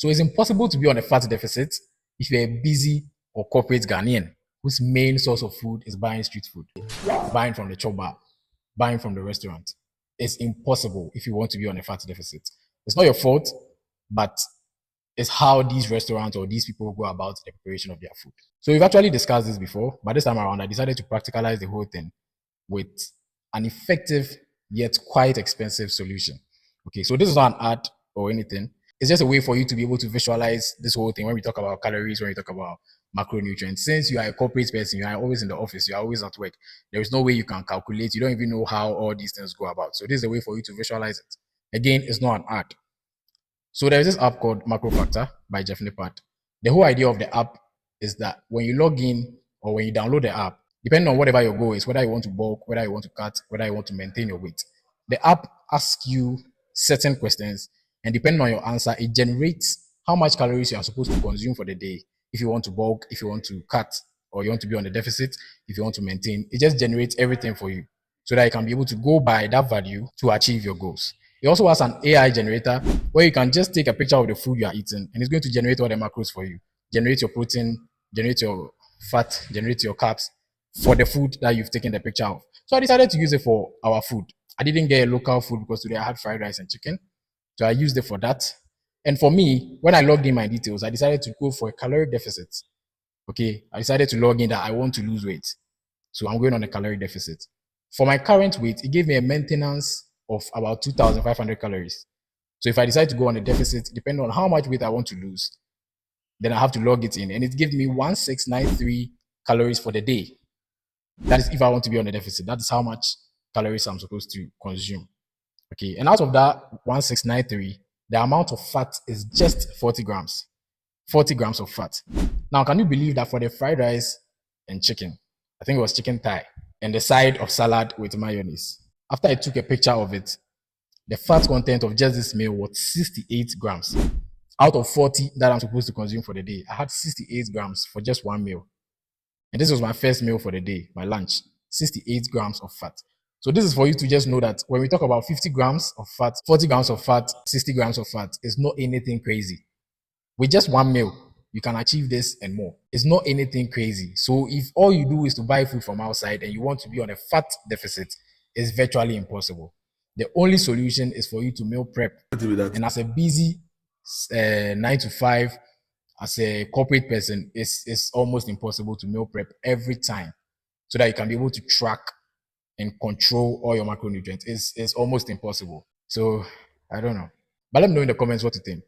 So it's impossible to be on a fat deficit if you're a busy or corporate Ghanaian whose main source of food is buying street food, buying from the chop bar, buying from the restaurant. It's impossible if you want to be on a fat deficit. It's not your fault, but it's how these restaurants or these people go about the preparation of their food. So we've actually discussed this before, but this time around, I decided to practicalize the whole thing with an effective yet quite expensive solution. Okay, so this is not an ad or anything. It's just a way for you to be able to visualize this whole thing when we talk about calories, when we talk about macronutrients. Since you are a corporate person, you are always in the office, you are always at work. There is no way you can calculate. You don't even know how all these things go about. So this is a way for you to visualize it. Again, it's not an ad. So there's this app called Macro Factor by Jeff Nippard. The whole idea of the app is that when you log in or when you download the app, depending on whatever your goal is, whether you want to bulk, whether you want to cut, whether you want to maintain your weight, the app asks you certain questions, and depending on your answer, it generates how much calories you are supposed to consume for the day. If you want to bulk, if you want to cut, or you want to be on the deficit, if you want to maintain, it just generates everything for you so that you can be able to go by that value to achieve your goals. It also has an AI generator where you can just take a picture of the food you are eating and it's going to generate all the macros for you. Generate your protein, generate your fat, generate your carbs for the food that you've taken the picture of. So I decided to use it for our food. I didn't get a local food because today I had fried rice and chicken. So I used it for that. And for me, when I logged in my details, I decided to go for a calorie deficit. Okay, I decided to log in that I want to lose weight. So I'm going on a calorie deficit. For my current weight, it gave me a maintenance of about 2,500 calories. So if I decide to go on a deficit, depending on how much weight I want to lose, then I have to log it in. And it gives me 1693 calories for the day. That is if I want to be on a deficit. That is how much calories I'm supposed to consume. Okay. And out of that 1693, the amount of fat is just 40 grams. 40 grams of fat. Now, can you believe that for the fried rice and chicken, I think it was chicken thigh, and the side of salad with mayonnaise, after I took a picture of it, the fat content of just this meal was 68 grams. Out of 40 that I'm supposed to consume for the day, I had 68 grams for just one meal. And this was my first meal for the day, my lunch, 68 grams of fat. So this is for you to just know that when we talk about 50 grams of fat, 40 grams of fat, 60 grams of fat, it's not anything crazy. With just one meal, you can achieve this and more. It's not anything crazy. So if all you do is to buy food from outside and you want to be on a fat deficit, it's virtually impossible. The only solution is for you to meal prep. And as a busy 9 to 5, as a corporate person, it's almost impossible to meal prep every time so that you can be able to track and control all your macronutrients. It's almost impossible. So I don't know. But let me know in the comments what you think.